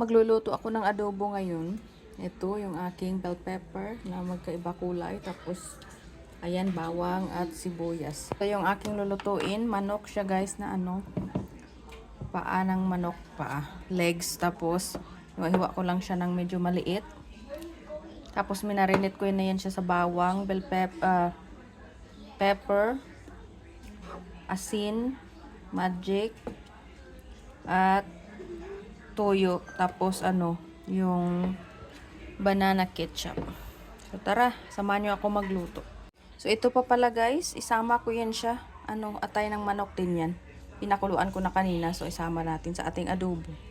Magluluto ako ng adobo ngayon. Ito yung aking bell pepper na magkaiba kulay. Tapos, ayan, bawang at sibuyas. Ito yung aking lulutuin. Manok siya guys na ano. Paa ng manok. Paa. Legs. Tapos, hiwa ko lang siya ng medyo maliit. Tapos, minarinate ko na yan siya sa bawang, bell pepper, asin, magic, at toyo, tapos ano, yung banana ketchup. So tara, samahan nyo ako magluto. So ito pa pala guys, isama ko yan siya. Atay ng manok din yan. Pinakuluan ko na kanina, so isama natin sa ating adobo.